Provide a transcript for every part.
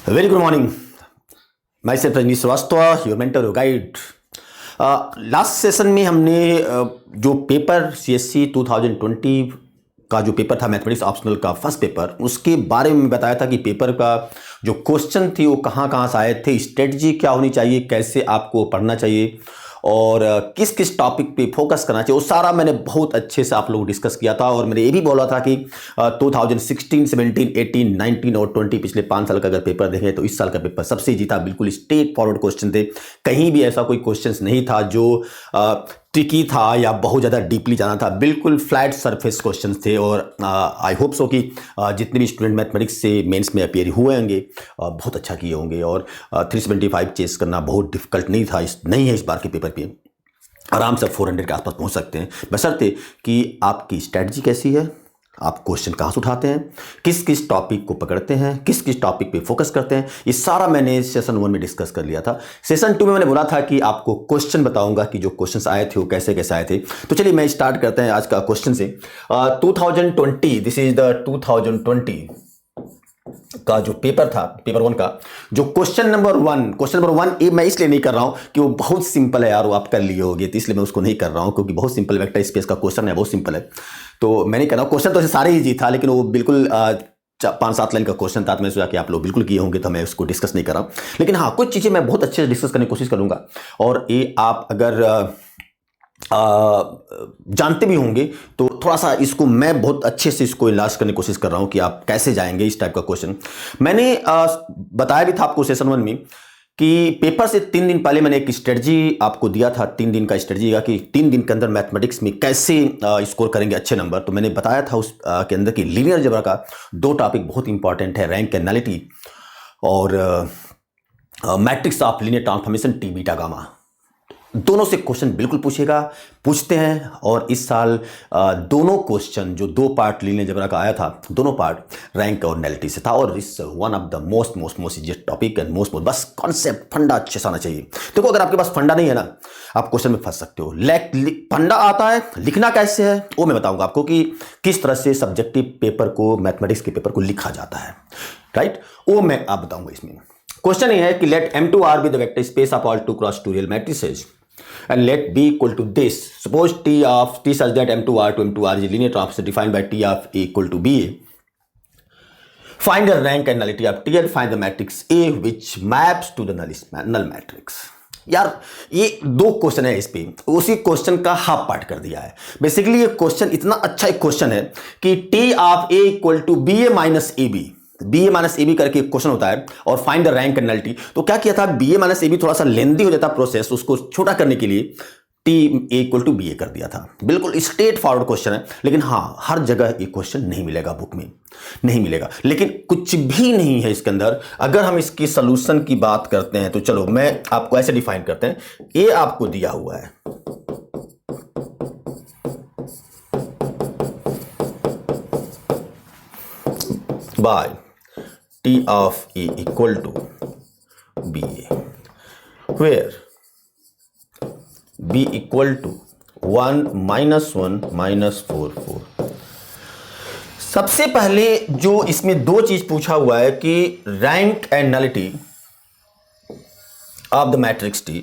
Very good morning. Myself Rajneesh Srivastava, your mentor, your guide. Last session में हमने जो paper CSC 2020 का जो पेपर था मैथमेटिक्स ऑप्शनल का फर्स्ट पेपर, उसके बारे में बताया था कि पेपर का जो क्वेश्चन थे वो कहाँ कहाँ से आए थे, स्ट्रेटजी क्या होनी चाहिए, कैसे आपको पढ़ना चाहिए और किस किस टॉपिक पे फोकस करना चाहिए, वो सारा मैंने बहुत अच्छे से आप लोग डिस्कस किया था। और मैंने ये भी बोला था कि 2016, 17, 18, 19 और 20 पिछले 5 साल का अगर पेपर देखें तो इस साल का पेपर सबसे जीता। बिल्कुल स्ट्रेट फॉरवर्ड क्वेश्चन थे, कहीं भी ऐसा कोई क्वेश्चन नहीं था जो ट्रिकी था या बहुत ज़्यादा डीपली जाना था। बिल्कुल फ्लैट सरफेस क्वेश्चंस थे और आई होप सो कि जितने भी स्टूडेंट मैथमेटिक्स से मेंस में अपियर हुए होंगे बहुत अच्छा किए होंगे। और 375 चेस करना बहुत डिफिकल्ट नहीं है इस बार के पेपर पे। आराम से 400 के आसपास पहुंच सकते हैं, बशर्ते कि आपकी स्ट्रैटेजी कैसी है, आप क्वेश्चन कहाँ से उठाते हैं, किस किस टॉपिक को पकड़ते हैं, किस किस टॉपिक पे फोकस करते हैं। ये सारा मैंने सेशन 1 में डिस्कस कर लिया था। सेशन 2 में मैंने बोला था कि आपको क्वेश्चन बताऊंगा कि जो क्वेश्चंस आए थे वो कैसे कैसे आए थे। तो चलिए मैं स्टार्ट करते हैं आज का क्वेश्चन से। 2020, दिस इज द 2020 का जो पेपर था, पेपर 1 का जो क्वेश्चन नंबर 1 ये मैं इसलिए नहीं कर रहा हूं कि वो बहुत सिंपल है यार, वो आप कर लिए होगे, तो इसलिए मैं उसको नहीं कर रहा हूं क्योंकि बहुत सिंपल वेक्टर स्पेस का क्वेश्चन है, बहुत सिंपल है। तो मैं नहीं कर रहा हूं, क्वेश्चन तो ऐसे सारे इजी था लेकिन वो बिल्कुल 5-7 लाइन का क्वेश्चन था, तो मैंने सोचा कि आप लोग बिल्कुल किए होंगे तो मैं उसको डिस्कस नहीं कर रहा हूं। लेकिन हाँ, कुछ चीज़ें मैं बहुत अच्छे से डिस्कस करने की कोशिश करूंगा और ये आप अगर जानते भी होंगे तो थोड़ा सा इसको मैं बहुत अच्छे से इसको इलाज करने की कोशिश कर रहा हूं कि आप कैसे जाएंगे इस टाइप का क्वेश्चन। मैंने बताया भी था आपको सेशन 1 में कि पेपर से 3 दिन पहले मैंने एक स्ट्रेटजी आपको दिया था, 3 दिन का स्ट्रेटजी का कि 3 दिन के अंदर मैथमेटिक्स में कैसे स्कोर करेंगे अच्छे नंबर। तो मैंने बताया था उस के अंदर कि लीनियर अलजेब्रा का 2 टॉपिक बहुत इंपॉर्टेंट है, रैंक एनालिटी और matrix of linear transformation T beta gamma. दोनों से क्वेश्चन बिल्कुल पूछते हैं और इस साल दोनों क्वेश्चन जो 2 पार्ट लीनियर अलजेब्रा का आया था, दोनों पार्ट रैंक और एनालिटी से था। और इस one of the most easiest topic and बस कॉन्सेप्ट फंडा अच्छे से आना चाहिए। देखो अगर आपके पास फंडा नहीं है ना, आप क्वेश्चन में फंस सकते हो। फंडा आता है, लिखना कैसे है वो मैं बताऊंगा आपको कि किस तरह से सब्जेक्टिव पेपर को, मैथमेटिक्स के पेपर को लिखा जाता है, राइट, वो मैं आप बताऊंगा इसमें। क्वेश्चन ये है कि late M2R be the vector space of all 2 cross 2 real matrices and let B equal to this. Suppose T such that M2R to M2R is a linear transformation defined by T of A equal to BA. Find the rank and nullity of T and find the matrix A which maps to the null matrix. यार ये 2 question है, इस पे उसी question का half part कर दिया है। बेसिकली ये क्वेश्चन इतना अच्छा एक क्वेश्चन है कि T of A equal to BA minus AB करके एक क्वेश्चन होता है और find the rank and nullity. तो क्या किया था, BA माइनस AB थोड़ा सा लेंदी हो जाता प्रोसेस, उसको छोटा करने के लिए T इक्वल टू BA कर दिया था। बिल्कुल स्ट्रेट फॉरवर्ड क्वेश्चन है, लेकिन हाँ हर जगह ये क्वेश्चन नहीं मिलेगा, बुक में नहीं मिलेगा। लेकिन कुछ भी नहीं है इसके अंदर। अगर हम इसकी सोल्यूशन की बात करते हैं तो चलो मैं आपको ऐसे डिफाइन करते हैं। ये आपको दिया हुआ है, bye T of A equal to BA, where B equal to 1 -1 -4 सबसे पहले जो इसमें 2 चीज पूछा हुआ है कि rank and nullity of the matrix T।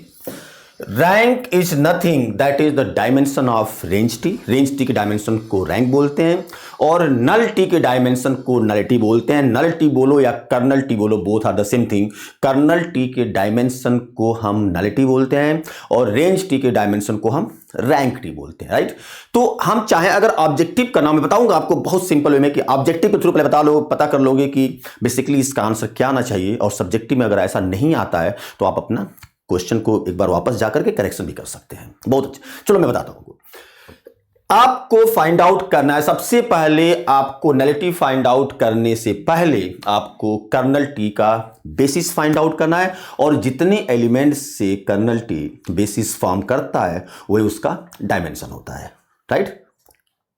Rank is nothing that is the dimension of range T के डायमेंशन को रैंक बोलते हैं और नल T के डायमेंशन को नलिटी बोलते हैं। नल T बोलो या कर्नल T बोलो, both are the same thing. Kernel T के डायमेंशन को हम नलिटी बोलते हैं और रेंज T के डायमेंशन को हम रैंक T बोलते हैं, राइट। तो हम चाहे अगर ऑब्जेक्टिव करना, मैं बताऊंगा आपको बहुत सिंपल वे में कि ऑब्जेक्टिव के थ्रू पहले पता कर लोगे कि बेसिकली इसका आंसर क्या आना चाहिए, और सब्जेक्टिव में अगर ऐसा नहीं आता है तो आप अपना क्वेश्चन को एक बार वापस जाकर के करेक्शन भी कर सकते हैं। बहुत अच्छा, चलो मैं बताता हूं। आपको फाइंड आउट करना है, सबसे पहले आपको नलिटी फाइंड आउट करने से पहले आपको कर्नल T का बेसिस फाइंड आउट करना है और जितने एलिमेंट्स से कर्नल T बेसिस फॉर्म करता है वही उसका डायमेंशन होता है, राइट,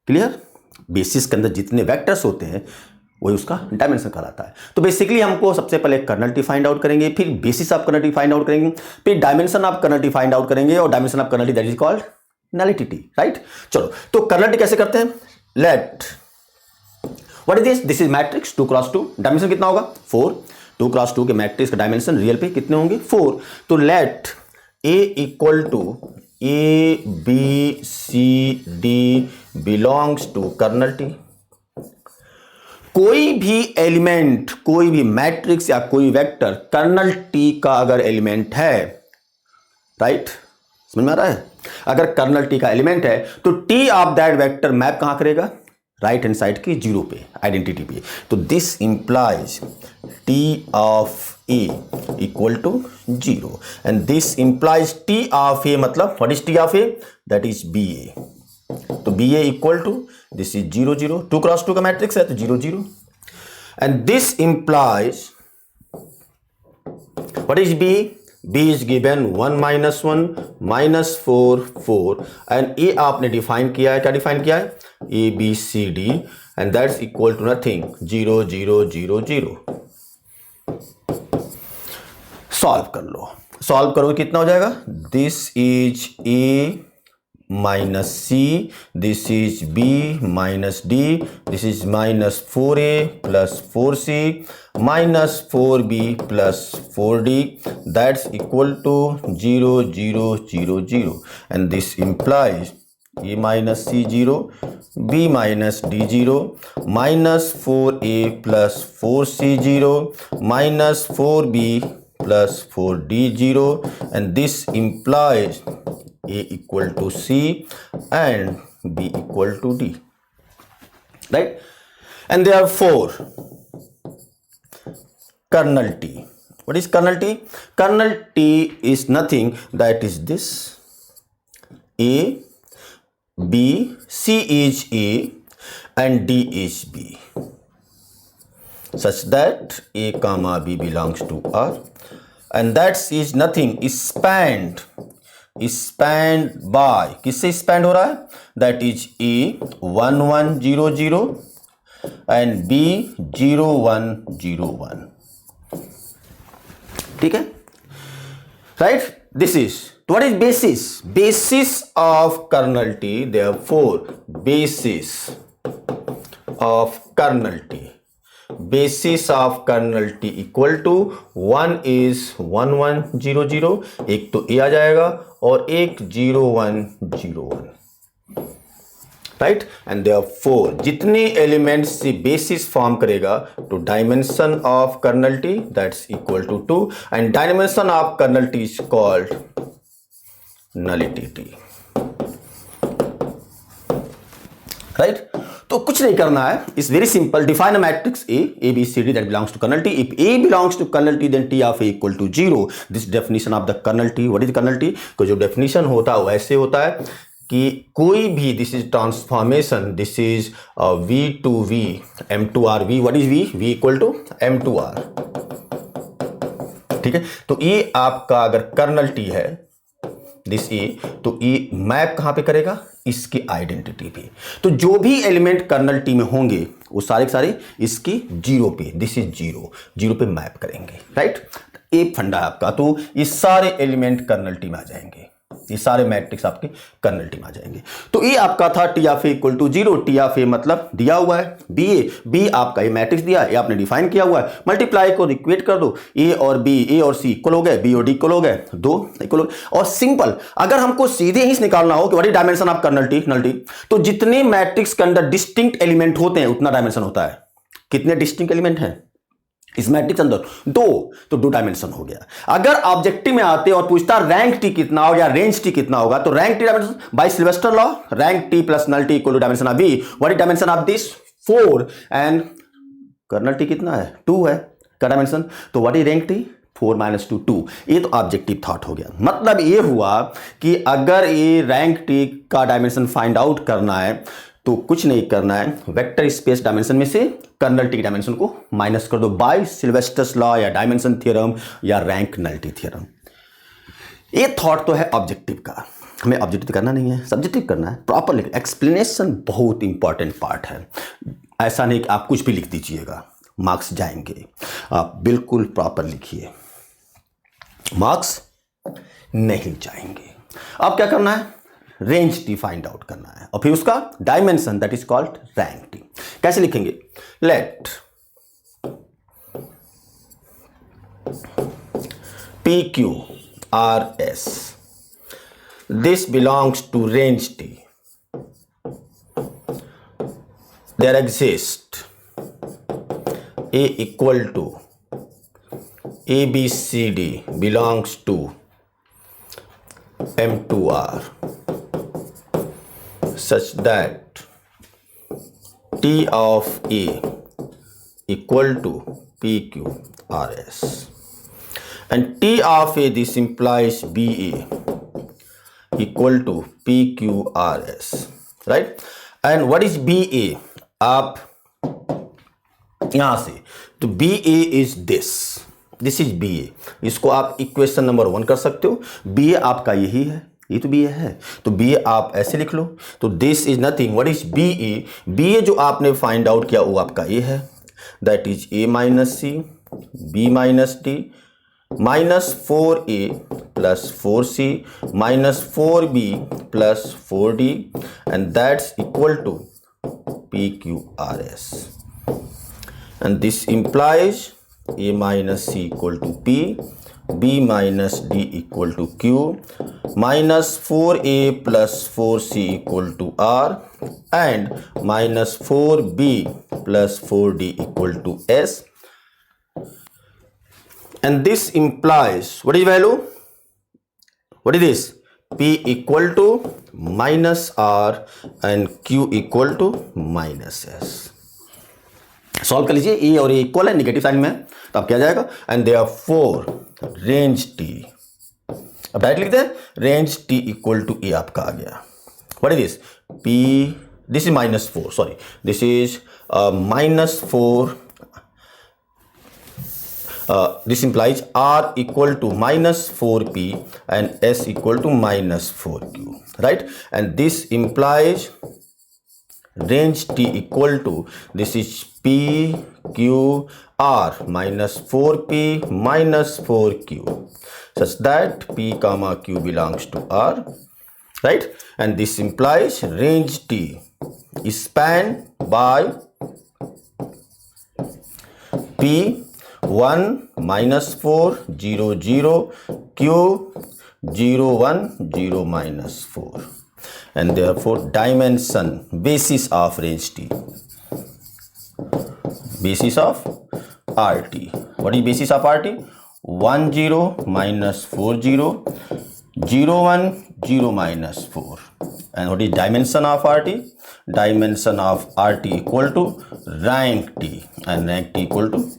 क्लियर। बेसिस के अंदर जितने वेक्टर्स होते हैं वही उसका डायमेंशन कहलाता है। तो बेसिकली हमको सबसे पहले कर्नल T फाइंड आउट करेंगे, फिर basis of kernel T find out करेंगे, फिर dimension of kernel T find out करेंगे और dimension of kernel T that is called nullity T, right. चलो तो कर्नल T कैसे करते हैं, let what is this is matrix 2 cross 2, dimension कितना होगा 4, 2x2 के मैट्रिक्स का डायमेंशन रियल पे कितने होंगे 4। तो let A equal to ABCD belongs to kernel T। कोई भी एलिमेंट, कोई भी मैट्रिक्स या कोई वेक्टर कर्नल T का अगर एलिमेंट है, राइट, समझ में आ रहा है? अगर कर्नल T का एलिमेंट है तो T of that vector map कहां करेगा? राइट हैंड साइड की जीरो पे, आइडेंटिटी पे। तो this implies T of A equal to 0 and this implies T of A, मतलब what is T of A? That is BA। तो BA equal to this is 0 0, 2x2 का मैट्रिक्स है तो 0 0 and this implies what is B? B is given 1 minus 1 minus 4 4 and A आपने define किया है, क्या डिफाइन किया है? ABCD and that's equal to nothing 0 0 0 0। Solve कर लो, सॉल्व करो कितना हो जाएगा? This is A minus C, this is B minus D, this is minus 4A plus 4C minus 4B plus 4D that's equal to 0 0 0 0 and this implies A minus C 0, B minus D 0 minus 4A plus 4C 0 minus 4B plus 4D 0 and this implies A equal to C and B equal to D, right? And therefore kernel T, what is kernel T? Kernel T is nothing, that is this A, B, C is A and D is B, such that A comma B belongs to R and that is nothing spanned by, किससे spanned हो रहा है? That is A 1 1 0 0 and B 0 1 0 1, ठीक है, right? This is what is basis? Basis of kernel T, therefore basis of kernel T, basis of kernel T equal to 1 is 1 1 0 0, एक तो A आ जाएगा और एक 0 1 0 1, राइट? एंड देयरफॉर जितने elements से basis form करेगा तो dimension of kernel T that's equal to 2 and dimension of kernel T is called nullity T, right? तो कुछ नहीं करना है, is very simple. Define a matrix A B C D that belongs to kernel T। If A belongs to kernel T then T of A equal to 0। This definition of the colonel T। What is kernel T? को जो definition होता है वैसे होता है कि कोई भी, this is transformation, this is V to V M to R। V, what is V? V equal to M to R, ठीक है? तो ये आपका अगर कर्नल T है दिस A, तो ये मैप कहां पे करेगा? इसकी आइडेंटिटी पे। तो जो भी एलिमेंट कर्नल T में होंगे वो सारे के सारे इसकी जीरो पे, दिस इज 0 0 पे मैप करेंगे, राइट? एक फंडा है आपका। तो ये सारे एलिमेंट कर्नल T में आ जाएंगे, ये सारे मैट्रिक्स आपके कर्नल T में आ जाएंगे। तो ये आपका था T of A equal to 0। T of A मतलब दिया हुआ है B आपका ये मैट्रिक्स दिया है, ये आपने डिफाइन किया हुआ है, मल्टीप्लाई को इक्वेट कर दो, A और C इक्वल हो गए, B और D इक्वल हो गए, 2 इक्वल हो गए। और सिंपल अगर हमको सीधे ही निकालना हो कि what is dimension of kernel T, तो जितने मैट्रिक्स के अंदर डिस्टिंक्ट एलिमेंट होते हैं उतना डायमेंशन होता है। कितने डिस्टिंक्ट एलिमेंट हैं इस मैट्रिक्स अंदर? 2, तो 2 डायमेंशन हो गया। अगर ऑब्जेक्टिव में आते और पूछता रैंक T कितना हो या रेंज T कितना होगा, तो rank T dimension by Sylvester law, rank T plus null T equal to dimension of B। What is dimension of this? 4 and kernel T कितना है? 2 है का डायमेंशन। तो what is rank T? 4 minus 2 2। ये तो ऑब्जेक्टिव थॉट हो गया। मतलब ये हुआ कि अगर ये रैंक T का डायमेंशन फाइंड आउट करना है तो कुछ नहीं करना है, वेक्टर स्पेस डायमेंशन में से कर्नल T डायमेंशन को माइनस कर दो बाय सिल्वेस्टर्स लॉ या डायमेंशन थ्योरम या रैंक नलिटी थ्योरम। ये थॉट तो है ऑब्जेक्टिव का, हमें ऑब्जेक्टिव करना नहीं है, सब्जेक्टिव करना है। प्रॉपर लिख, एक्सप्लेनेशन बहुत इंपॉर्टेंट पार्ट है। ऐसा नहीं कि आप कुछ भी लिख दीजिएगा, मार्क्स जाएंगे। आप बिल्कुल प्रॉपर लिखिए, मार्क्स नहीं जाएंगे। अब क्या करना है? रेंज T फाइंड आउट करना है और फिर उसका dimension that is called rank T। कैसे लिखेंगे? Let PQRS. This belongs to range T. There exists A equal to ABCD belongs to M2R such that T of A equal to PQRS, and T of A, this implies BA equal to PQRS, right? And what is BA? आप यहां से तो BA is this is BA. इसको आप equation number 1 कर सकते हो. BA आपका यही है, ये तो BA है, तो BA आप ऐसे लिख लो. तो this is nothing. What is BA? BA जो आपने फाइंड आउट किया वो आपका ये है, that is A minus C B minus D minus 4A plus 4C minus 4B plus 4D, and that's equal to PQRS. And this implies A minus C equal to P, B minus D equal to Q, minus 4A plus 4C equal to R, and minus 4B plus 4D equal to S. And this implies, what is value? What is this? P equal to minus R and Q equal to minus S. Solve कर लीजिए. A और A equal है, negative sign में है, तो अब क्या जाएगा? And therefore range T, अब डायरेक्ट लिखते हैं range T equal to A आपका आ गया. What is this? P, this is minus 4, sorry, this is minus 4. This implies R equal to minus 4P and S equal to minus 4Q, right? And this implies range T equal to, this is P Q R minus 4P minus 4Q, such that P comma Q belongs to R, right? And this implies range T is spanned by P 1 minus 4 0 0 Q 0 1 0 minus 4, and therefore dimension, basis of range T, basis of RT. What is basis of RT? 1 0 minus 4 0 0 1 0 minus 4. And what is dimension of RT? Dimension of RT equal to rank T, and rank T equal to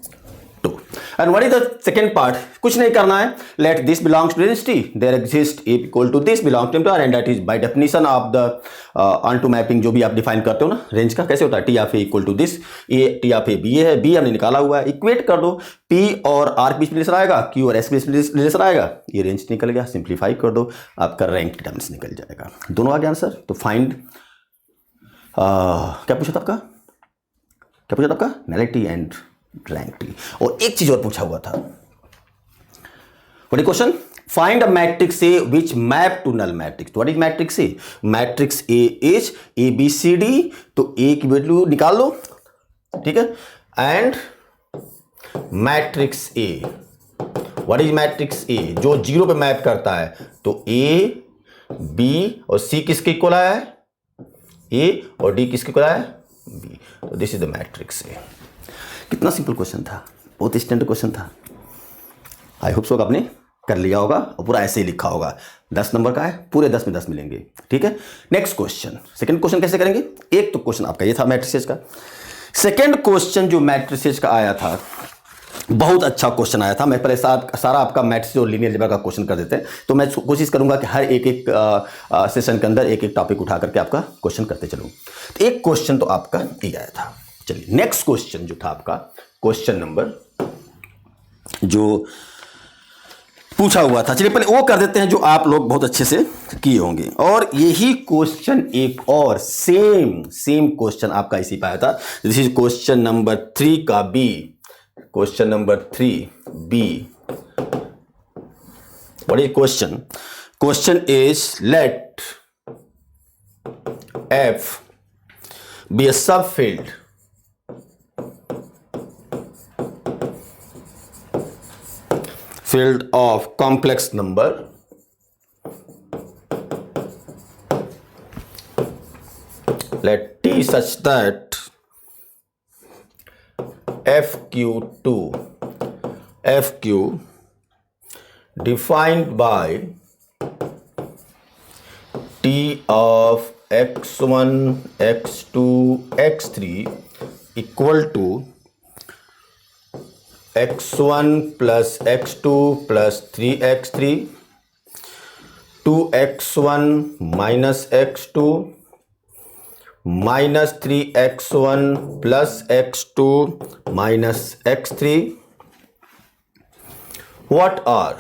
2. And what is the second part? कुछ नहीं करना है. Let this belongs to range T. There exists A equal to this belongs to M2R, and that is by definition of the onto mapping जो भी आप define करते हो ना रेंज का, कैसे होता है? T of A equal to this, A T of A B है, B हमने निकाला हुआ है, इक्वेट कर दो. P और R के बीच में रिलेशन आएगा, Q और S के बीच में रिलेशन आएगा, ये रेंज निकल गया. सिंप्लीफाई कर दो, आपका रैंक टर्म्स निकल जाएगा. दोनों आ गया आंसर. तो फाइंड क्या पूछा था आपका? क्या पूछा था आपका? Nullity and rank T. और एक चीज और पूछा हुआ था. What is question? Find a matrix A which map to null matrix. What is matrix A? Matrix A is A B C D. तो ए की वैल्यू निकाल लो, ठीक है. And matrix A, what is matrix A? जो zero पे map करता है. तो ए बी और सी किसके इक्वल आया है? ए और डी किसके इक्वल आया है? बी. तो this is the matrix A. कितना सिंपल क्वेश्चन था, बहुत स्टैंडर्ड क्वेश्चन था. आई होप सो आपने कर लिया होगा और पूरा ऐसे ही लिखा होगा. 10 नंबर का है, पूरे 10 में 10 मिलेंगे, ठीक है. नेक्स्ट क्वेश्चन, सेकंड क्वेश्चन कैसे करेंगे? एक तो क्वेश्चन आपका ये था मैट्रिसेस का. सेकंड क्वेश्चन जो मैट्रिसेस का आया था, बहुत अच्छा क्वेश्चन आया था. मैं पहले सारा आपका मैट्रिक्स और लीनियर अलजेब्रा का क्वेश्चन कर देते हैं. तो मैं कोशिश करूंगा कि हर एक सेशन के अंदर एक टॉपिक उठा करके आपका क्वेश्चन करते चलूं. तो एक क्वेश्चन तो आपका ये आया था. चलिए नेक्स्ट क्वेश्चन जो था आपका, क्वेश्चन नंबर जो पूछा हुआ था, चलिए पहले वो कर देते हैं जो आप लोग बहुत अच्छे से किए होंगे. और यही क्वेश्चन एक और सेम क्वेश्चन आपका इसी पे आया था. दिस इज क्वेश्चन नंबर 3 का B. Question number 3 B. What is question? Question is let F be a subfield field of complex number let T such that FQ defined by T of x1, x2, x3 equal to x1 plus x2 plus 3x3, 2x1 minus x2 minus 3x1 plus x2 minus x3. What are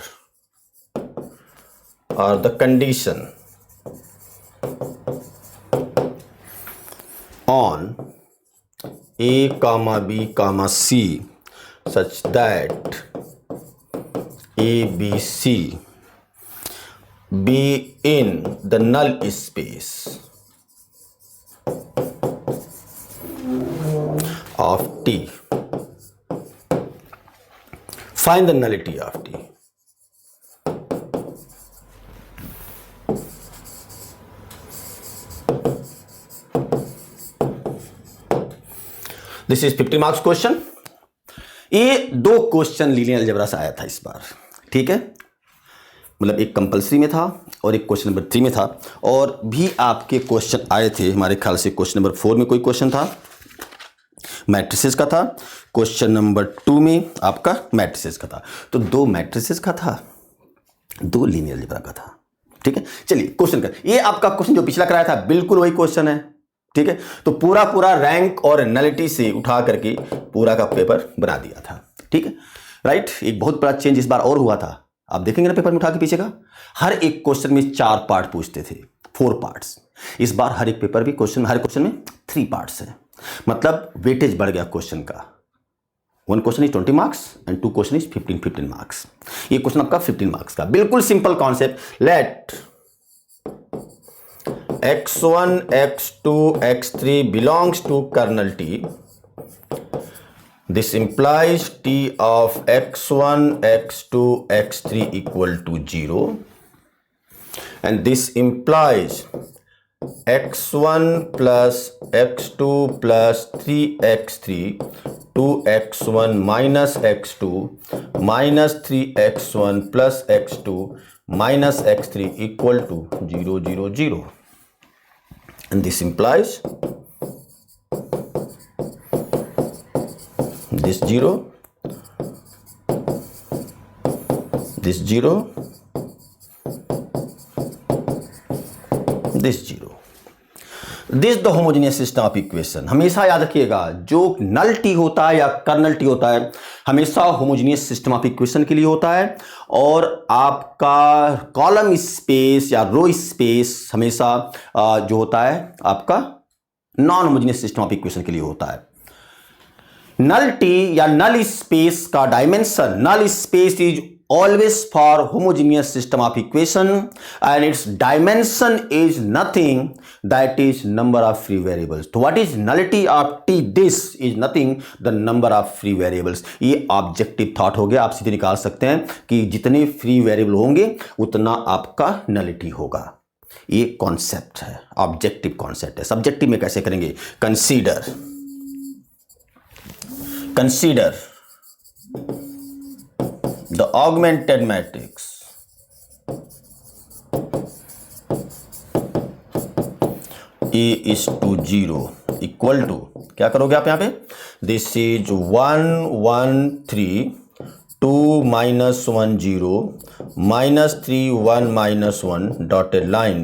the condition on A comma B comma C such that A, B, C be in the null space of T? Find the nullity of T. This is 50 marks question. ये 2 question linear algebra से आया था इस बार, ठीक है, मतलब एक compulsory में था और एक क्वेश्चन नंबर 3 में था, और भी आपके क्वेश्चन आए थे हमारे ख्याल से। क्वेश्चन नंबर 4 में कोई क्वेश्चन था मैट्रिसेस का था, क्वेश्चन नंबर 2 में आपका मैट्रिसेस का था। तो 2 मैट्रिसेस का था, 2 लीनियर अलजेब्रा का था, ठीक है। चलिए क्वेश्चन का, ये आपका क्वेश्चन जो पिछला कराया था बिल्कुल वही क्वेश्चन है, ठीक है। तो पूरा रैंक और नलिटी से उठा करके पूरा का पेपर बना दिया था, ठीक है, राइट। एक बहुत बड़ा चेंज इस बार और हुआ था, आप देखेंगे ना पेपर में उठा के पीछे का, हर एक क्वेश्चन में 4 पार्ट पूछते थे, 4 पार्ट्स। इस बार हर एक पेपर भी क्वेश्चन, हर क्वेश्चन में 3 पार्ट्स है, मतलब वेटेज बढ़ गया क्वेश्चन का। 1 question is 20 marks and 2 question is 15 marks. ये क्वेश्चन आपका 15 मार्क्स का, बिल्कुल simple concept. Let x1, x2, x3 belongs to kernel T. This implies T of x1, x2, x3 equal to 0. And this implies x1 plus x2 plus 3x3, 2x1 minus x2 minus 3x1 plus x2 minus x3 equal to 0, 0, 0. And this implies this 0, this 0, this 0. This the homogeneous system of equation. हमेशा याद रखिएगा, जो नल T होता है या colonel T होता है हमेशा होमोजेनियस सिस्टम ऑफ इक्वेशन के लिए होता है, और आपका कॉलम स्पेस या रो स्पेस हमेशा जो होता है आपका non homogeneous system of equation के लिए होता है। नल टी या नल स्पेस का dimension, null space is always for homogeneous system of equation and its dimension is nothing, that is number of free variables. So what is nullity of T? This is nothing, the number of free variables. ये objective thought हो गया, आप सीधे निकाल सकते हैं कि जितने फ्री वेरिएबल होंगे उतना आपका नलिटी होगा। ये कॉन्सेप्ट है, ऑब्जेक्टिव कॉन्सेप्ट है। सब्जेक्टिव में कैसे करेंगे? Consider the augmented matrix A is to 0 equal to, क्या करोगे आप यहाँ पे? This is 1 1 3 2 minus 1 0 minus 3 1 minus 1 dotted line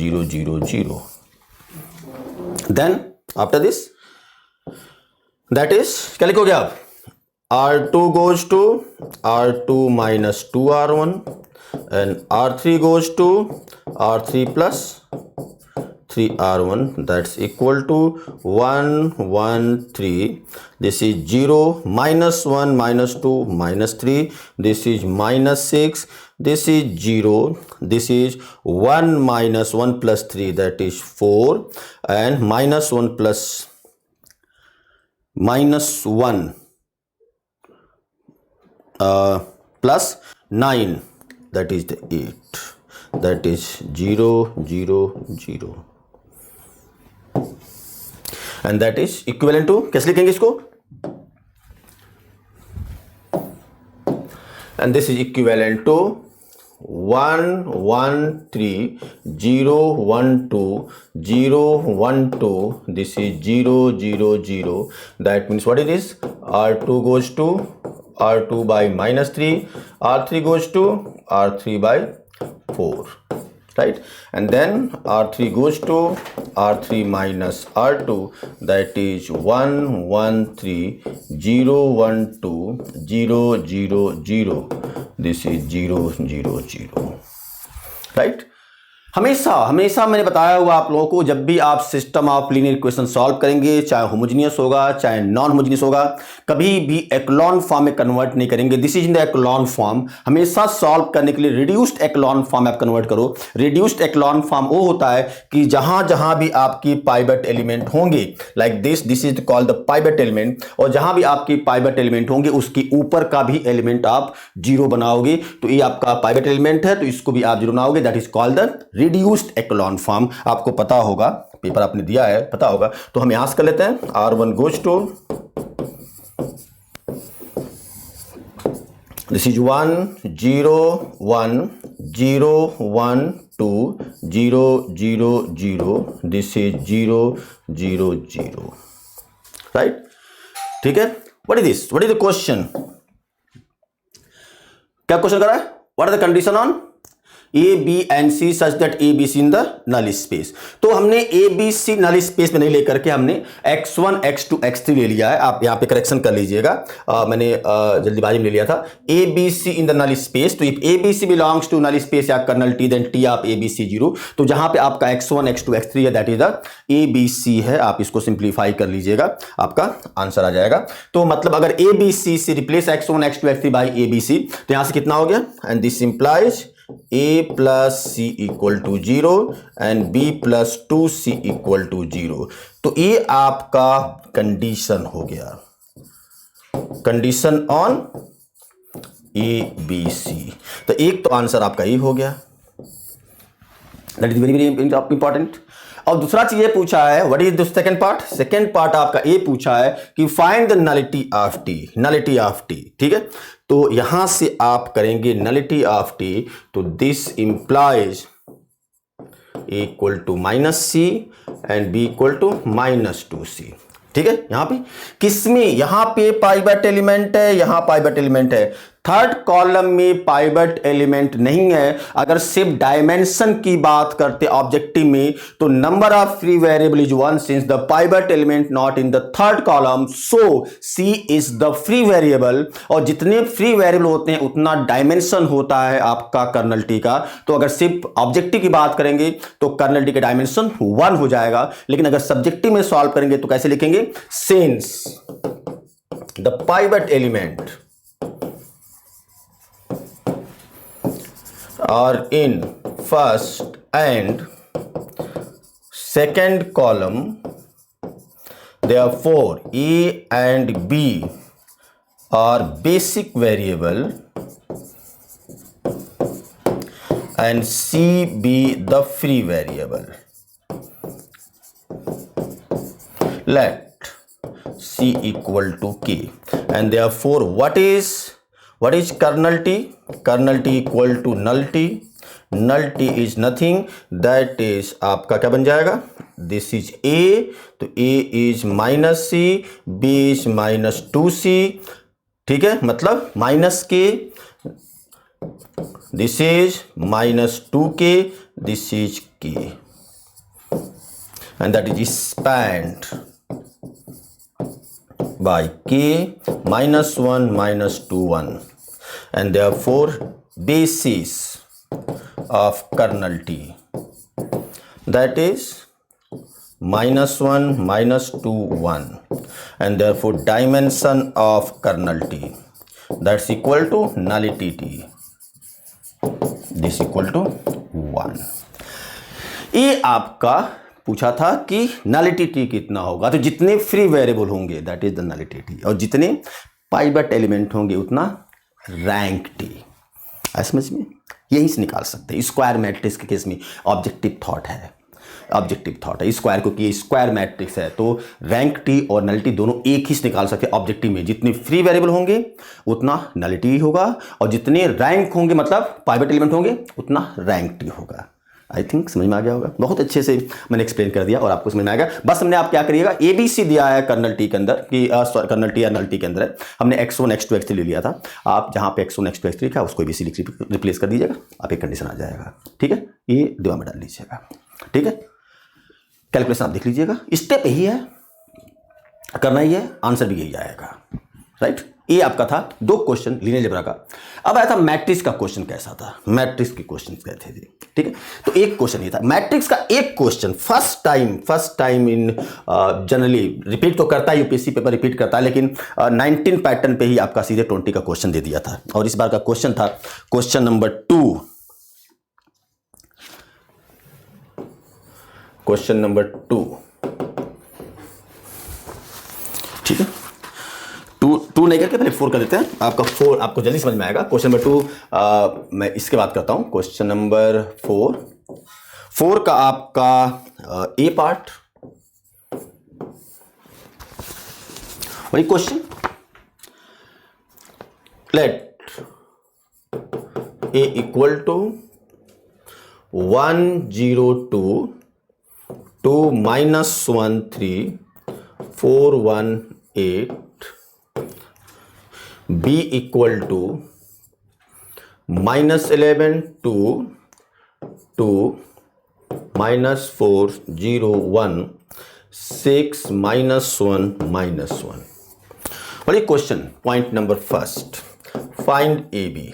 0 0 0. Then after this, that is क्या लिखोगे आप? R2 goes to R2 minus 2R1 and R3 goes to R3 plus 3R1, that's equal to 1 1 3. This is 0 minus 1 minus 2 minus 3. This is minus 6. This is 0. This is 1 minus 1 plus 3, that is 4, and minus 1 plus minus 1 plus 9, that is the 8, that is 0 0 0 and that is equivalent to, कैसे लिखेंगे इसको, and this is equivalent to 1 1 3 0 1 2 0 1 2. This is 0 0 0. That means what it is, R2 goes to R2 by minus 3, R3 goes to R3 by 4, right? And then R3 goes to R3 minus R2, that is 1 1 3 0 1 2 0 0 0. This is 0 0 0, right? हमेशा हमेशा मैंने बताया हुआ आप लोगों को, जब भी आप system of linear equation solve करेंगे, चाहे होमोजेनियस होगा चाहे नॉन होमोजेनियस होगा, कभी भी एक्लॉन फॉर्म में कन्वर्ट नहीं करेंगे। This is in the echelon form. हमेशा सॉल्व करने के लिए रिड्यूस्ड एक्लॉन फॉर्म में आप कन्वर्ट करो। रिड्यूस्ड एक्लॉन फॉर्म वो होता है कि जहां जहां भी आपकी पाइवट एलिमेंट होंगे, like this is called the pivot element, और जहां भी आपकी पाइवट एलिमेंट होंगे उसके ऊपर का भी एलिमेंट आप जीरो बनाओगे। तो ये आपका पाइवट एलिमेंट है, तो इसको भी आप जीरो बनाओगे, that is called the reduced echelon form. आपको पता होगा, पेपर आपने दिया है, पता होगा। तो हम यहां से कर लेते हैं, R1 goes to, this is 1 0 1 0 1 2 0 0 0, this is 0 0 0, right? ठीक है। What is this, what is the question? क्या क्वेश्चन कर रहा है? What are the condition on A, B and C such that A, B, C in the null space? तो हमने A, B, C null space में नहीं लेकर के हमने x1, x2, x3 ले लिया है। आप यहाँ पे करेक्शन कर लीजिएगा, मैंने जल्दीबाजी में ले लिया था। A, B, C in the null space, तो if A, B, C belongs to null space या कर्नल T, then T आप A, B, C 0। तो जहाँ पे आपका x1, x2, x3 है, that is the A, B, C है। आप इसको सिंप्लीफाई कर लीजिएगा, आपका आंसर आ जाएगा। तो मतलब अगर A, B, C से replace x1, x2, x3 by A, B, C, तो यहाँ से कितना हो गया? And this implies A plus C equal to 0 and B plus 2C equal to 0। तो ये आपका कंडीशन हो गया, condition on A, B, C। तो एक तो आंसर आपका ये हो गया, that is very very important. और दूसरा चीज ये पूछा है, what is the second part? Second part आपका ये पूछा है कि find the nullity of T, nullity of T. ठीक है, तो यहां से आप करेंगे नलिटी ऑफ टी, तो this implies A equal to minus C and B equal to minus 2c। ठीक है, यहां पे किसमें, यहां पे पाइवट एलिमेंट है, यहां पाइवट एलिमेंट है। थर्ड कॉलम में पाइवट एलिमेंट नहीं है। अगर सिर्फ डायमेंशन की बात करते ऑब्जेक्टिव में, तो number of free variable is 1 since the pivot element not in the third column, so C is the free variable. और जितने फ्री वेरिएबल होते हैं उतना डायमेंशन होता है आपका कर्नल टी का। तो अगर सिर्फ ऑब्जेक्टिव की बात करेंगे तो कर्नल टी का डायमेंशन 1 हो जाएगा, लेकिन अगर सब्जेक्टिव में सॉल्व करेंगे तो कैसे लिखेंगे? Since the pivot element are in first and second column, therefore A and B are basic variable and C be the free variable. Let C equal to K, and therefore what is kernel T? Kernel T equal to null T. Null T is nothing, that is आपका क्या बन जाएगा? This is A, तो A is minus C, B is minus 2C। ठीक है, मतलब minus K, this is minus 2K, this is K, and that is spanned by K minus 1 minus 2 1, and therefore basis of kernel T, that is minus 1 minus 2 1, and therefore dimension of kernel T, that's equal to nullity T, this equal to 1। ये आपका पूछा था कि nullity T कितना होगा, तो जितने free variable होंगे that is the nullity T, और जितने पाइवट एलिमेंट होंगे उतना रैंक टी। समझ में, यहीं से निकाल सकते हैं। स्क्वायर मैट्रिक्स के केस में ऑब्जेक्टिव थॉट है, स्क्वायर, क्योंकि ये स्क्वायर मैट्रिक्स है तो रैंक टी और नलिटी दोनों एक ही से निकाल सकते हैं। ऑब्जेक्टिव में जितने फ्री वेरिएबल होंगे उतना नलिटी होगा, और जितने रैंक होंगे मतलब प्राइवेट एलिमेंट होंगे उतना रैंक टी होगा। आई थिंक समझ में आ गया होगा। बहुत अच्छे से मैंने एक्सप्लेन कर दिया और आपको समझ में आ गया। बस हमने आप क्या करिएगा, ABC दिया है कर्नल टी के अंदर कि कर्नल टी या नल टी के अंदर है, हमने x1 x2 x3 ले लिया था। आप जहां पे x1 x2 x3 लिखा उसको ABC रिप्लेस कर दीजिएगा, आप एक कंडीशन आ जाएगा। ठीक है, ये दिमाग में डाल लीजिएगा। ठीक है, कैलकुलेशन आप देख लीजिएगा, स्टेप यही है, करना ही है, आंसर भी यही आएगा। राइट, ये आपका था 2 क्वेश्चन लीनियर अलजेब्रा का। अब आया था मैट्रिक्स का क्वेश्चन। कैसा था मैट्रिक्स के क्वेश्चन कैसे थे? ठीक है, तो एक क्वेश्चन ये था मैट्रिक्स का, एक question first time in generally repeat तो करता है, यूपीएससी पेपर रिपीट करता है, लेकिन 19 पैटर्न पे ही आपका सीधे 20 का क्वेश्चन दे दिया था। और इस बार का क्वेश्चन था क्वेश्चन नंबर 2, क्वेश्चन नंबर 2। ठीक है, टू नहीं करके पहले 4 कर देते हैं, आपका 4 आपको जल्दी समझ में आएगा। क्वेश्चन नंबर 2 मैं इसके बाद करता हूं। क्वेश्चन नंबर 4 का आपका ए पार्ट, वही question, let A equal to 102 2 -1 3 4 1 8, b equal to -11 2 2 -4 0 1 6 -1 -1। और ये question point number first, find A B.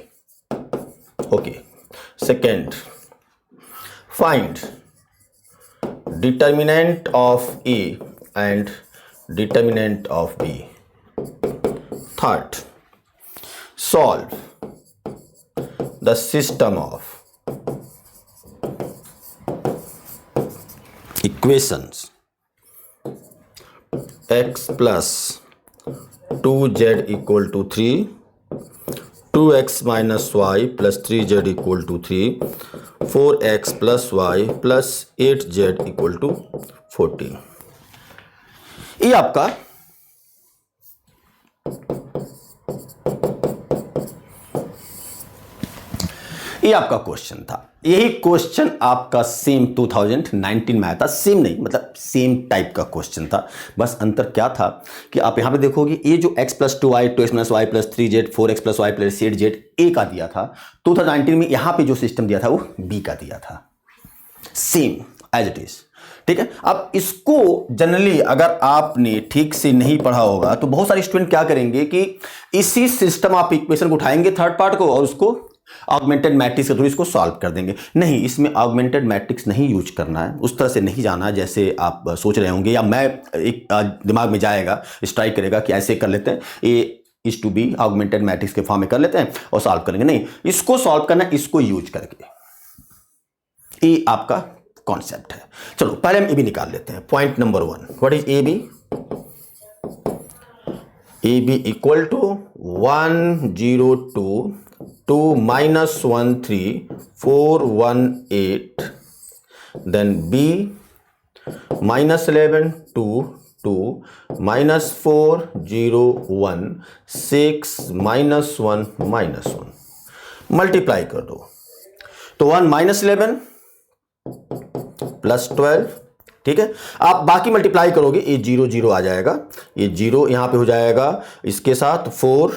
Okay, second, find determinant of A and determinant of B. Third, solve the system of equations x plus 2z equal to 3, 2x minus y plus 3z equal to 3, 4x plus y plus 8z equal to 14। ये आपका question था। यही question आपका same 2019 में आया था। Same नहीं मतलब सेम टाइप का क्वेश्चन था, बस अंतर क्या था कि आप यहां पे देखोगे ये जो x + 2y 2x - y + 3z 4x + y + 8z a का दिया था, 2019 में यहां पे जो सिस्टम दिया था वो b का दिया था, सेम एज इट इज। ठीक है, अब इसको जनरली अगर आपने ठीक से नहीं पढ़ा होगा तो बहुत सारे स्टूडेंट क्या करेंगे कि इसी सिस्टम आप इक्वेशन को उठाएंगे थर्ड पार्ट को और उसको ऑगमेंटेड मैट्रिक्स के थ्रू इसको सॉल्व कर देंगे। नहीं, इसमें ऑगमेंटेड मैट्रिक्स नहीं यूज करना है, उस तरह से नहीं जाना जैसे आप सोच रहे होंगे, या मैं एक दिमाग में जाएगा स्ट्राइक करेगा कि ऐसे कर लेते हैं, A is to B augmented matrix के फॉर्म में कर लेते हैं और सॉल्व करेंगे। नहीं, इसको सॉल्व करना इसको यूज करके, ये आपका कॉन्सेप्ट है। चलो पहले हम ए बी निकाल लेते हैं। Point number 1, what is A B? A B equal to 102 2 -1 3 4 1 8, then b -11 2 2 -4 0 1 6 -1 -1। Multiply कर दो तो 1 -11 + 12। ठीक है, आप बाकी मल्टीप्लाई करोगे ये 0 0 आ जाएगा, ये 0 यहां पे हो जाएगा, इसके साथ 4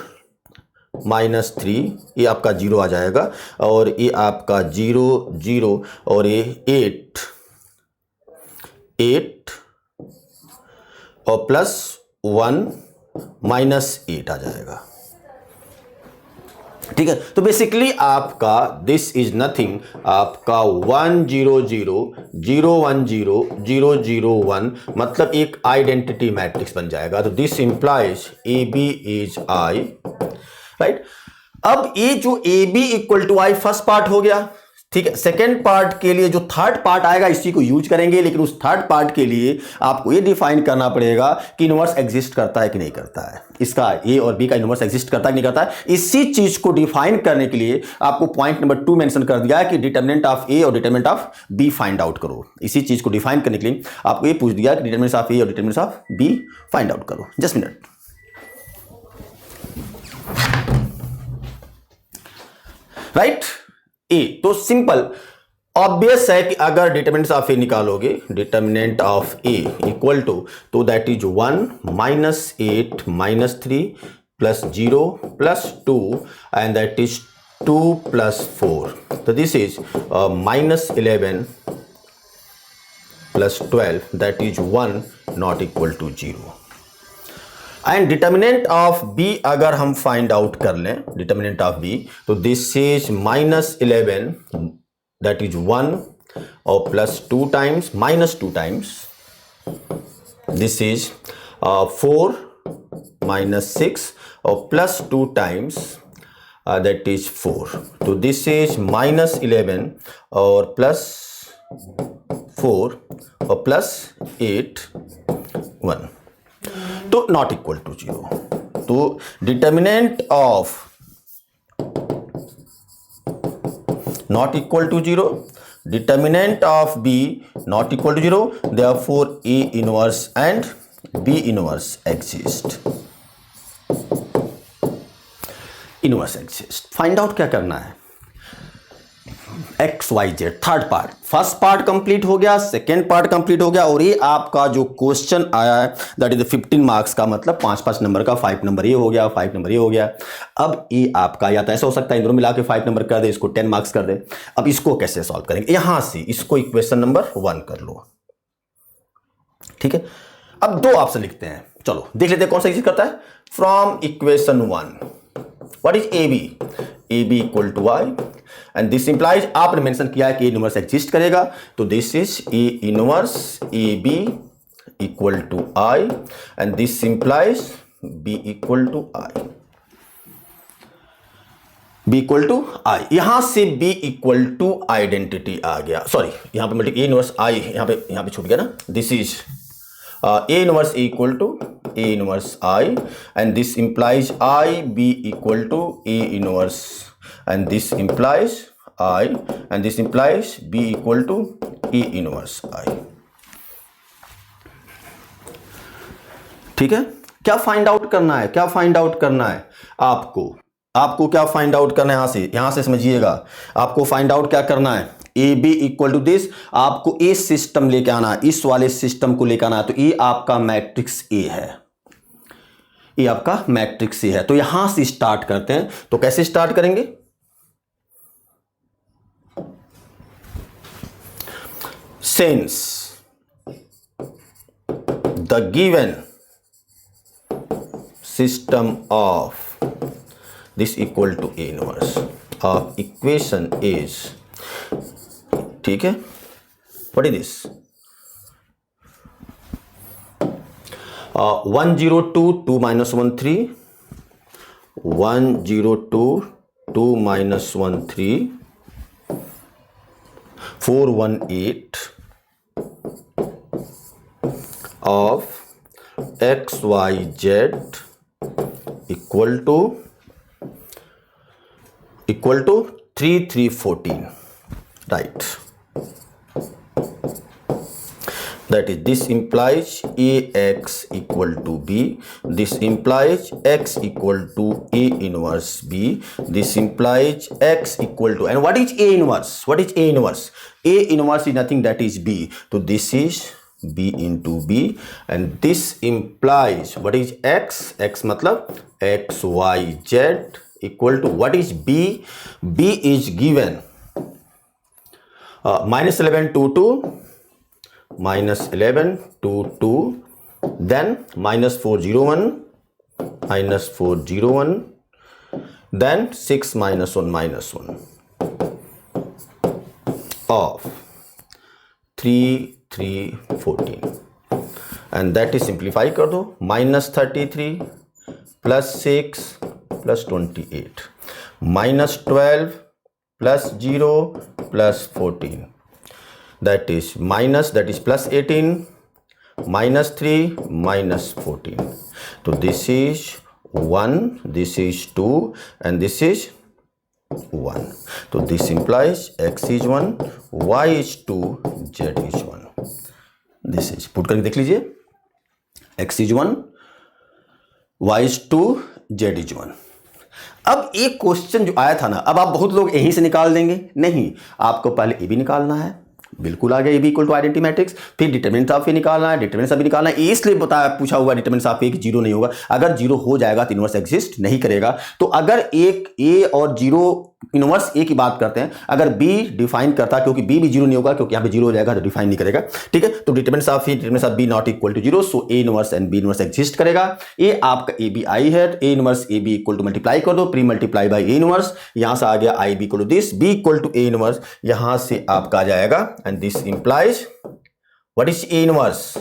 -3 ये आपका 0 आ जाएगा, और ये आपका 0 0 और ये 8 और +1 -8 आ जाएगा। ठीक है, तो बेसिकली आपका दिस इज नथिंग, आपका 1 0 0 0 1 0 0 0 1 मतलब एक आइडेंटिटी मैट्रिक्स बन जाएगा। तो this implies A B is I, right. अब ये जो A B equal to I first part हो गया, ठीक है, सेकेंड पार्ट के लिए जो थर्ड पार्ट आएगा इसी को यूज करेंगे, लेकिन उस थर्ड पार्ट के लिए आपको ये डिफाइन करना पड़ेगा कि इनवर्स एग्जिस्ट करता है कि नहीं करता है, इसका ए और बी का इनवर्स एग्जिस्ट करता है कि नहीं करता है। इसी चीज को डिफाइन करने के लिए आपको पॉइंट नंबर 2 मेंशन कर दिया है कि डिटरमिनेंट ऑफ ए और determinant of B find out करो। इसी चीज को डिफाइन करने के लिए आपको ये पूछ दिया कि डिटरमिनेंट ऑफ ए और determinant of B find out करो। Just minute. राइट, ए तो सिंपल ऑब्वियस है कि अगर डिटरमिनेंट ऑफ ए निकालोगे, determinant of A equal to, तो that is 1 -8 -3 plus 0 plus 2 and that is 2 plus 4, तो this is -11 plus 12 that is 1 not equal to 0। And determinant of B अगर हम find out कर लें, डिटर्मिनेंट ऑफ बी, तो this is -11 that is 1 और plus 2 times -2 times, this is 4 -6 और plus 2 times that is 4, तो this is -11 और plus 4 और प्लस 8 1, तो नॉट इक्वल टू 0। तो determinant of not equal to 0, determinant of B not equal to 0, therefore A inverse and B inverse exist. Inverse exist find out क्या करना है, x y z third part, first part complete हो गया, second part complete हो गया, और ये आपका जो क्वेश्चन आया है दैट इज 15 मार्क्स का, मतलब 5-5 नंबर का, 5 नंबर ये हो गया, 5 नंबर ये हो गया। अब ये आपका या तो ऐसा हो सकता है दोनों मिला के 5 नंबर कर दे, इसको 10 मार्क्स कर दे। अब इसको कैसे सॉल्व करेंगे, यहां से इसको इक्वेशन नंबर 1 कर लो, ठीक है। अब 2 ऑप्शन लिखते हैं, चलो देख लेते हैं कौन सा चीज करता है। From equation 1 what is A B, A B equal to I and this implies, आपने मेंशन किया है कि ए इनवर्स एग्जिस्ट करेगा, तो this is A inverse A B equal to I and this implies B equal to I, B equal to I. यहां से B equal to identity आ गया, सॉरी यहां पे मतलब ए इनवर्स आई यहां पे छूट गया ना, this is A inverse A equal to A inverse I and this implies I B equal to A inverse and this implies I and this implies B equal to A inverse I। ठीक है, क्या find out करना है, क्या find out करना है आपको क्या फाइंड आउट करना है, यहां से समझिएगा, आपको फाइंड आउट क्या करना है, A B equal to this, आपको ए सिस्टम लेके आना है, इस वाले सिस्टम को लेकर आना है, तो ये आपका मैट्रिक्स ए है, ये आपका मैट्रिक्स ए है। तो यहां से स्टार्ट करते हैं, तो कैसे स्टार्ट करेंगे, since the given system of this equal to A inverse of equation is, ठीक है, what is this 102 2 minus 1 3 102 2 minus 1 3 418 of x y z equal to 3 3 14, right, that is this implies ax equal to b, this implies x equal to a inverse b, this implies x equal to, and what is a inverse, what is a inverse, a inverse is nothing that is b, so this is b into b and this implies what is x, x मतलब x y z equal to what is b, b is given -11 to 2 -11 to 2, then -401 -401, then 6 -1 of 3 3 14 and that is simplify कर दो, -33 plus 6 plus 28 -12 plus 0 plus 14, that is minus, that is plus 18 minus 3 minus 14. So this is 1, this is 2 and this is 1. So this implies x is 1, y is 2, z is 1. This is put करके देख लीजिए, x is 1, y is 2, z is 1. अब एक question जो आया था ना, अब आप बहुत लोग यहीं से निकाल देंगे, नहीं, आपको पहले ए भी निकालना है, बिल्कुल आ गया, A B equal to identity matrix, फिर डिटरमिनेंट ऑफ ए निकालना है, डिटरमिनेंट ऑफ बी निकालना है, इसलिए बताया पूछा हुआ डिटरमिनेंट ऑफ ए कि जीरो नहीं होगा, अगर जीरो हो जाएगा तो इनवर्स एग्जिस्ट नहीं करेगा. तो अगर एक ए और जीरो इनवर्स ए की बात करते हैं, अगर बी डिफाइन करता, क्योंकि बी भी जीरो नहीं होगा क्योंकि यहाँ पे जीरो हो जाएगा तो डिफाइन नहीं करेगा, ठीक है. तो determinant of A, determinant of B not equal to zero, so A inverse and B inverse exist करेगा. ए आपका ए बी आई है, A inverse A B equal to multiply कर दो, pre multiply by A inverse, यहां से आ गया I B equal to this, B equal to A inverse, यहां से आपका आ जाएगा and this implies what is A inverse,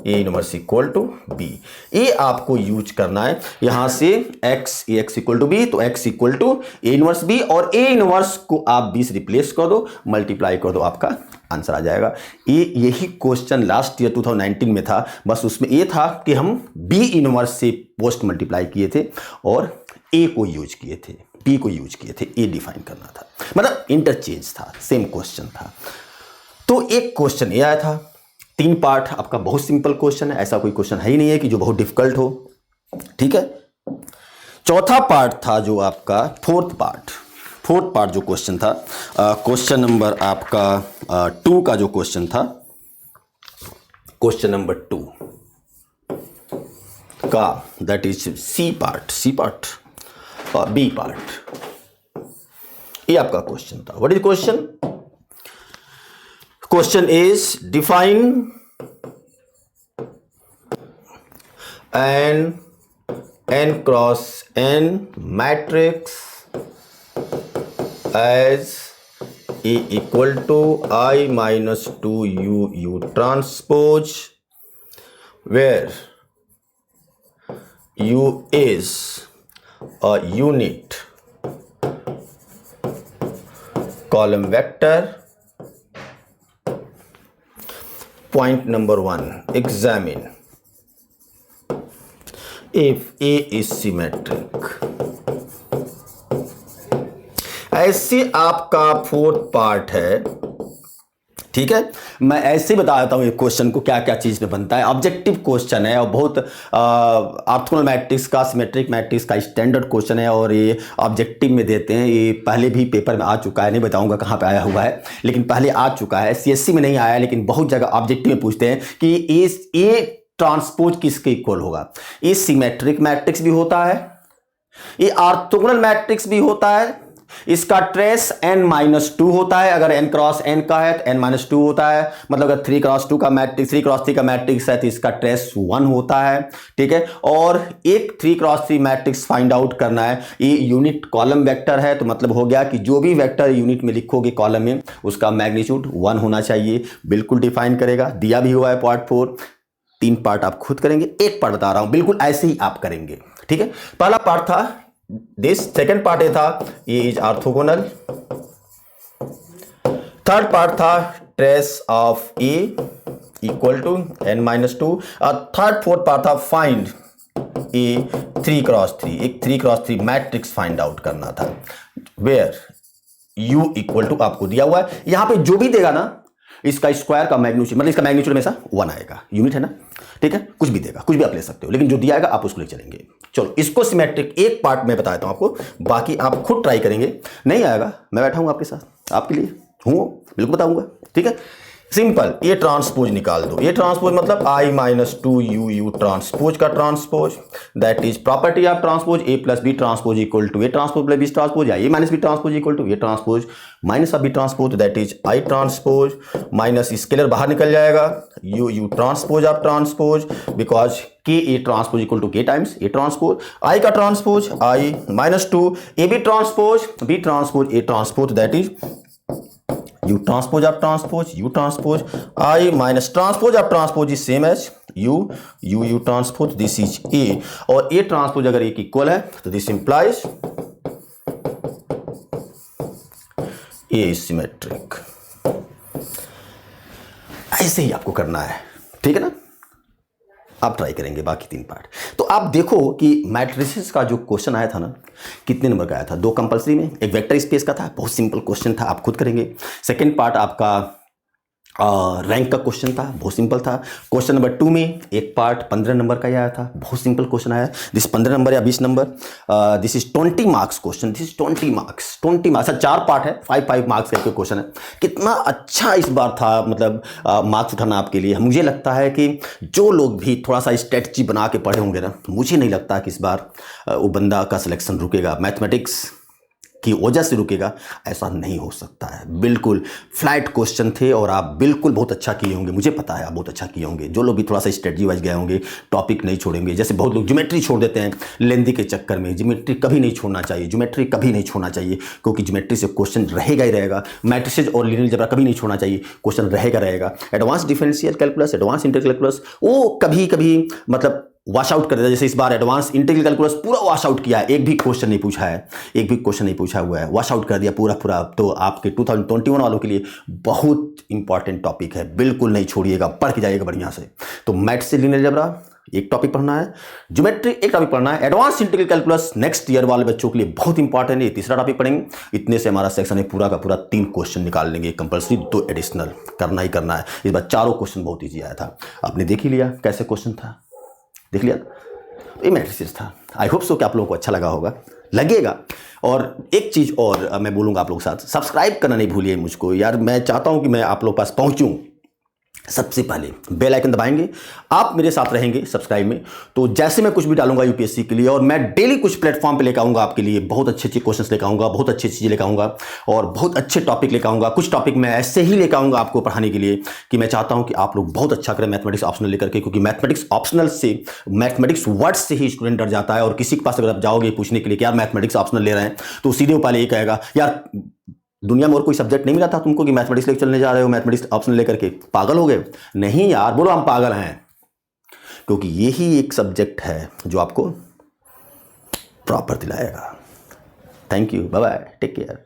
A inverse equal to B. A आपको यूज करना है यहां से x, A x equal to B, तो x equal to A inverse B, और ए इनवर्स को आप बी से रिप्लेस कर दो, मल्टीप्लाई कर दो, आपका आंसर आ जाएगा. यही क्वेश्चन लास्ट ईयर 2019 में था, बस उसमें ये था कि हम बी इनवर्स से पोस्ट मल्टीप्लाई किए थे और ए को यूज किए थे, बी को यूज किए थे, ए डिफाइन करना था, मतलब इंटरचेंज था, सेम क्वेश्चन था. तो एक क्वेश्चन ये आया था, 3 पार्ट, आपका बहुत सिंपल क्वेश्चन है, ऐसा कोई क्वेश्चन है ही नहीं है कि जो बहुत डिफिकल्ट हो, ठीक है. चौथा पार्ट था जो आपका फोर्थ पार्ट जो क्वेश्चन था, क्वेश्चन नंबर आपका 2 का जो क्वेश्चन था, क्वेश्चन नंबर 2 का, दैट इज सी पार्ट और बी पार्ट, ये आपका क्वेश्चन था. What is question? Question is define an n cross n matrix as A equal to I minus 2 U transpose, where U is a unit column vector. Point number 1, examine if A is symmetric. ऐसे आपका 4th part है, ठीक है. मैं ऐसे बता देता हूं ये क्वेश्चन को क्या क्या चीज में बनता है. ऑब्जेक्टिव क्वेश्चन है और बहुत ऑर्थोगोनल मैट्रिक्स का, सिमेट्रिक मैट्रिक्स का स्टैंडर्ड क्वेश्चन है, और ये ऑब्जेक्टिव में देते हैं. ये पहले भी पेपर में आ चुका है, नहीं बताऊंगा कहां पे आया हुआ है, लेकिन पहले आ चुका है. सीएससी में नहीं आया, लेकिन बहुत जगह ऑब्जेक्टिव में पूछते हैं कि ए ट्रांसपोज किसके इक्वल होगा. ये सिमेट्रिक मैट्रिक्स भी होता है, ये ऑर्थोगोनल मैट्रिक्स भी होता है, इसका ट्रेस n-2 होता है. अगर n क्रॉस n का है तो n-2 होता है, मतलब अगर 3 क्रॉस 2 का मैट्रिक्स, 3 क्रॉस 3 का मैट्रिक्स है तो इसका ट्रेस 1 होता है, ठीक है. और एक 3 क्रॉस 3 मैट्रिक्स फाइंड आउट करना है, ये यूनिट कॉलम वेक्टर है, तो मतलब हो गया कि जो भी वेक्टर यूनिट में लिखोगे कॉलम में, उसका मैग्नीट्यूड 1 होना चाहिए, बिल्कुल डिफाइन करेगा. दिया भी हुआ है पार्ट 4. 3 पार्ट आप खुद करेंगे, एक पार्ट बता रहा हूं, बिल्कुल ऐसे ही आप करेंगे, ठीक है. पहला पार्ट था दिस, सेकेंड पार्ट ये था ये इज ऑर्थोगोनल, थर्ड पार्ट था trace of A equal to n-2, और थर्ड फोर्थ पार्ट था फाइंड ए 3 क्रॉस 3, एक 3 क्रॉस 3 मैट्रिक्स फाइंड आउट करना था, वेयर u इक्वल टू आपको दिया हुआ है. यहां पे जो भी देगा ना, इसका स्क्वायर का मैग्नीट्यूड, मतलब इसका मैग्नीट्यूड हमेशा 1 आएगा, यूनिट है ना, ठीक है. कुछ भी देगा, कुछ भी आप ले सकते हो, लेकिन जो दिया आएगा आप उसको ले चलेंगे. चलो इसको सिमेट्रिक एक पार्ट में बता देता हूं आपको, बाकी आप खुद ट्राई करेंगे. नहीं आएगा, मैं बैठा हूं आपके साथ, आपके लिए हूं, बिल्कुल बताऊंगा, ठीक है. सिंपल, ये ट्रांसपोज निकाल दो. ये ट्रांसपोज मतलब I-2 U ट्रांसपोज का transpose, that is property of transpose. A plus B transpose equal to A transpose plus B transpose, या A minus B transpose equal to A transpose minus of B transpose, that is I transpose. Minus scalar बाहर निकल जाएगा, U transpose of transpose, because K A transpose equal to K times A transpose. I का transpose I-2 A B transpose B transpose A transpose, that is U transpose of transpose, U transpose, I minus transpose of transpose is same as U transpose, this is A. और A transpose अगर एक equal है तो this implies A symmetric, ऐसे ही आपको करना है, ठीक है ना। आप ट्राई करेंगे बाकी 3 पार्ट। तो आप देखो कि मैट्रिसेस का जो क्वेश्चन आया था ना, कितने नंबर का आया था? 2 कंपलसरी में, एक वेक्टर स्पेस का था, बहुत सिंपल क्वेश्चन था, आप खुद करेंगे। सेकंड पार्ट आपका रैंक का क्वेश्चन था, बहुत सिंपल था। क्वेश्चन नंबर 2 में एक पार्ट 15 नंबर का ही आया था, बहुत सिंपल क्वेश्चन आया। दिस 15 नंबर या 20 number, this is 20 marks question, this is 20 marks, 20 marks. 4 part है, 5 मार्क्स का क्वेश्चन है। कितना अच्छा इस बार था, मतलब मार्क्स उठाना आपके लिए। मुझे लगता है कि जो लोग भी थोड़ा सा स्ट्रेटजी बना के पढ़े होंगे ना, मुझे नहीं लगता कि इस बार वो बंदा का सिलेक्शन रुकेगा, मैथमेटिक्स की वजह से रुकेगा, ऐसा नहीं हो सकता है। बिल्कुल फ्लैट क्वेश्चन थे और आप बिल्कुल बहुत अच्छा किए होंगे, मुझे पता है आप बहुत अच्छा किए होंगे। जो लोग भी थोड़ा सा स्ट्रेटजी वाइज गए होंगे, टॉपिक नहीं छोड़ेंगे। जैसे बहुत लोग ज्योमेट्री छोड़ देते हैं लेंदी के चक्कर में, ज्योमेट्री कभी नहीं छोड़ना चाहिए, ज्योमेट्री कभी नहीं छोड़ना चाहिए, क्योंकि ज्योमेट्री से क्वेश्चन रहेगा ही रहेगा। मैट्रिसेस और लीनियर अलजेब्रा कभी नहीं छोड़ना चाहिए, क्वेश्चन रहेगा। Advance differential calculus, advance integral calculus, वो कभी कभी मतलब वॉश आउट कर देता है। जैसे इस बार एडवांस इंटीग्रल कैलकुलस पूरा वॉश आउट किया है, एक भी क्वेश्चन नहीं पूछा है, एक भी क्वेश्चन नहीं पूछा हुआ है, वॉश आउट कर दिया पूरा। तो आपके 2021 वालों के लिए बहुत इंपॉर्टेंट टॉपिक है, बिल्कुल नहीं छोड़िएगा, पढ़ के जाइएगा बढ़िया से। तो मैथ से लीनियर अलजेब्रा एक टॉपिक पढ़ना है, ज्योमेट्री एक टॉपिक पढ़ना है, advance integral calculus next year वाले बच्चों के लिए बहुत इंपॉर्टेंट है, ये तीसरा टॉपिक पढ़ेंगे। इतने से हमारा सेक्शन है पूरा का पूरा 3 क्वेश्चन निकाल लेंगे कंपल्सरी, 2 एडिशनल करना ही करना है। इस बार 4 क्वेश्चन बहुत ईजी आया था, आपने देख ही लिया कैसे क्वेश्चन था, देख लिया। ये मैट्रिसेस था। आई होप सो कि आप लोगों को अच्छा लगा होगा, लगेगा। और एक चीज़ और मैं बोलूँगा आप लोगों के साथ, सब्सक्राइब करना नहीं भूलिए मुझको यार, मैं चाहता हूँ कि मैं आप लोगों के पास पहुँचूँ। सबसे पहले बेल आइकन दबाएंगे, आप मेरे साथ रहेंगे सब्सक्राइब में, तो जैसे मैं कुछ भी डालूंगा यूपीएससी के लिए, और मैं डेली कुछ प्लेटफॉर्म पे लेकर आऊंगा आपके लिए, बहुत अच्छे क्वेश्चंस लेकर आऊंगा, बहुत अच्छी चीज़ें लेकर आऊंगा, और बहुत अच्छे टॉपिक लेकर आऊंगा। कुछ टॉपिक मैं ऐसे ही लेकर आऊंगा आपको पढ़ाने के लिए कि मैं चाहता हूं कि आप लोग बहुत अच्छा करें मैथमेटिक्स ऑप्शनल लेकर के, क्योंकि मैथमेटिक्स ऑप्शनल से, मैथमेटिक्स वर्ड से ही स्टूडेंट डर जाता है। और किसी के पास अगर आप जाओगे पूछने के लिए कि यार मैथमेटिक्स ऑप्शनल ले रहे हैं, तो सीधे पहले ये कहेगा यार दुनिया में और कोई सब्जेक्ट नहीं मिला था तुमको कि मैथमेटिक्स लेकर चलने जा रहे हो, मैथमेटिक्स ऑप्शन लेकर के पागल हो गए? नहीं यार, बोलो हम पागल हैं, क्योंकि यही एक सब्जेक्ट है जो आपको प्रॉपर दिलाएगा। Thank you, bye bye, take care.